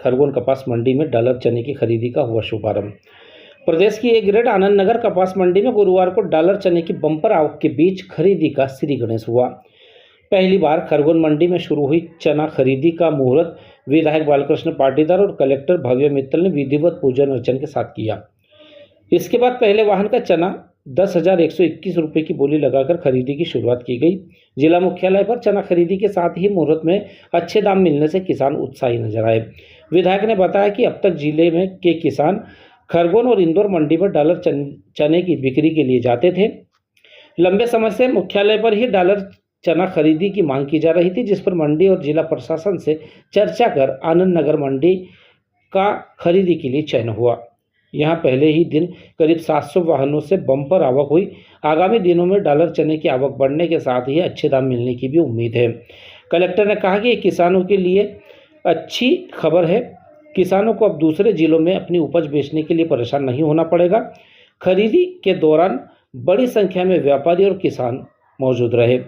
खरगोन कपास मंडी में डॉलर चने की खरीदी का हुआ शुभारंभ। प्रदेश की ए ग्रेड आनंद नगर कपास मंडी में गुरुवार को डॉलर चने की बम्पर आवक के बीच खरीदी का श्री गणेश हुआ। पहली बार खरगोन मंडी में शुरू हुई चना खरीदी का मुहूर्त विधायक बालकृष्ण पाटीदार और कलेक्टर भव्य मित्तल ने विधिवत पूजन अर्चन के साथ किया। इसके बाद पहले वाहन का चना 10,121 रुपये की बोली लगाकर खरीदी की शुरुआत की गई। जिला मुख्यालय पर चना खरीदी के साथ ही मुहूर्त में अच्छे दाम मिलने से किसान उत्साही नजर आए। विधायक ने बताया कि अब तक जिले में के किसान खरगोन और इंदौर मंडी में डॉलर चने की बिक्री के लिए जाते थे। लंबे समय से मुख्यालय पर ही डॉलर चना खरीदी की मांग की जा रही थी, जिस पर मंडी और जिला प्रशासन से चर्चा कर आनंद नगर मंडी का खरीदी के लिए चयन हुआ। यहां पहले ही दिन करीब 700 वाहनों से बम्पर आवक हुई। आगामी दिनों में डॉलर चने की आवक बढ़ने के साथ ही अच्छे दाम मिलने की भी उम्मीद है। कलेक्टर ने कहा कि किसानों के लिए अच्छी खबर है। किसानों को अब दूसरे जिलों में अपनी उपज बेचने के लिए परेशान नहीं होना पड़ेगा। खरीदी के दौरान बड़ी संख्या में व्यापारी और किसान मौजूद रहे।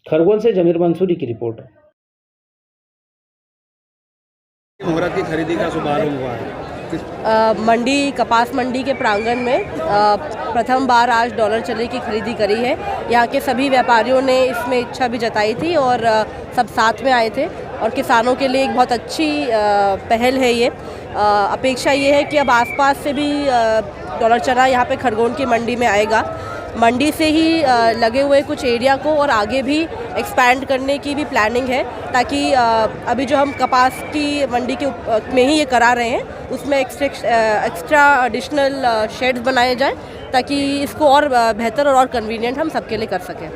खरगोन से जमीर मंसूरी की रिपोर्ट। मुहूर्त की खरीदी का शुभारंभ हुआ है। मंडी कपास मंडी के प्रांगण में प्रथम बार आज डॉलर चने की खरीदी करी है। यहाँ के सभी व्यापारियों ने इसमें इच्छा भी जताई थी और सब साथ में आए थे और किसानों के लिए एक बहुत अच्छी पहल है ये। अपेक्षा ये है कि अब आसपास से भी डॉलर चना यहाँ पे खरगोन की मंडी में आएगा। मंडी से ही लगे हुए कुछ एरिया को और आगे भी एक्सपैंड करने की भी प्लानिंग है, ताकि अभी जो हम कपास की मंडी के में ही ये करा रहे हैं उसमें एक्स्ट्रा एडिशनल शेड्स बनाए जाएं, ताकि इसको और बेहतर और कन्वीनियंट हम सबके लिए कर सकें।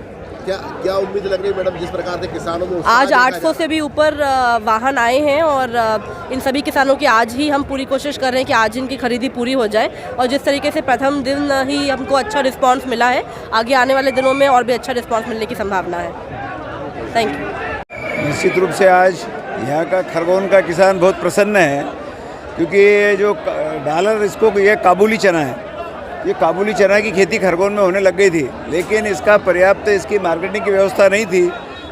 क्या उम्मीद लग रही है मैडम, जिस प्रकार से किसानों में आज 800 से भी ऊपर वाहन आए हैं और इन सभी किसानों की आज ही हम पूरी कोशिश कर रहे हैं कि आज इनकी खरीदी पूरी हो जाए। और जिस तरीके से प्रथम दिन ही हमको अच्छा रिस्पांस मिला है, आगे आने वाले दिनों में और भी अच्छा रिस्पांस मिलने की संभावना है। Thank you. निश्चित रूप से आज यहाँ का खरगोन का किसान बहुत प्रसन्न है, क्योंकि ये जो डॉलर इसको ये काबुली चना है, ये काबुली चना की खेती खरगोन में होने लग गई थी, लेकिन इसका पर्याप्त इसकी मार्केटिंग की व्यवस्था नहीं थी।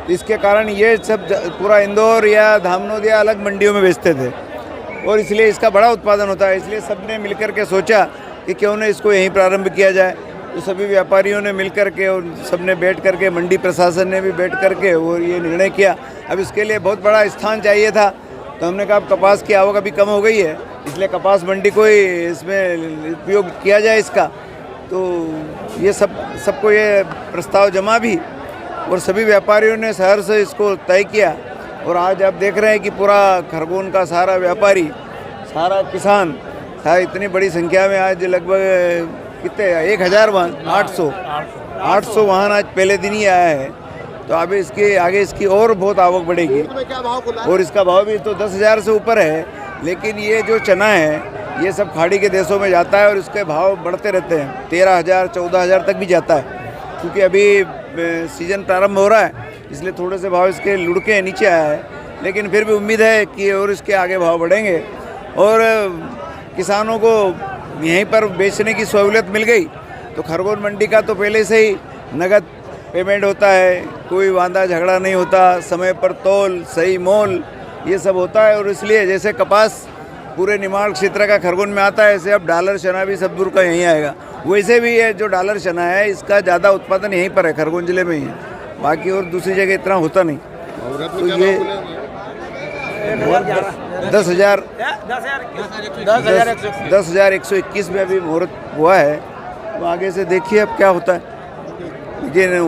इसके कारण ये सब पूरा इंदौर या धामनोद या अलग मंडियों में बेचते थे और इसलिए इसका बड़ा उत्पादन होता है। इसलिए सबने मिलकर के सोचा कि क्यों न इसको यहीं प्रारंभ किया जाए। तो सभी व्यापारियों ने मिलकर के और सबने बैठ कर के, मंडी प्रशासन ने भी बैठ कर के और ये निर्णय किया। अब इसके लिए बहुत बड़ा स्थान चाहिए था, तो हमने कहा अब कपास की आवक अभी कम हो गई है, इसलिए कपास मंडी को ही इसमें उपयोग किया जाए इसका। तो ये सबको ये प्रस्ताव जमा भी और सभी व्यापारियों ने शहर से इसको तय किया। और आज आप देख रहे हैं कि पूरा खरगोन का सारा व्यापारी, सारा किसान, इतनी बड़ी संख्या में आज लगभग कितने 1000 वाहन 800 वाहन आज पहले दिन ही आया है। तो अभी इसके आगे इसकी और बहुत आवक बढ़ेगी और इसका भाव भी तो 10,000 से ऊपर है। लेकिन ये जो चना है ये सब खाड़ी के देशों में जाता है और इसके भाव बढ़ते रहते हैं, 13,000 14,000 तक भी जाता है, क्योंकि अभी सीजन प्रारंभ हो रहा है, इसलिए थोड़े से भाव इसके लुढ़के नीचे आया है। लेकिन फिर भी उम्मीद है कि और इसके आगे भाव बढ़ेंगे और किसानों को यहीं पर बेचने की सहूलियत मिल गई। तो खरगोन मंडी का तो पहले से ही नगद पेमेंट होता है, कोई वांदा झगड़ा नहीं होता, समय पर तौल सही मोल ये सब होता है। और इसलिए जैसे कपास पूरे निमाड़ क्षेत्र का खरगोन में आता है, ऐसे अब डॉलर चना भी सब दूर का यहीं आएगा। वैसे भी ये जो डॉलर चना है इसका ज़्यादा उत्पादन यहीं पर है, खरगोन जिले में ही है, बाकी और दूसरी जगह इतना होता नहीं। तो ये 10,121 में अभी मुहूर्त हुआ है। तो आगे से देखिए अब क्या होता है। लेकिन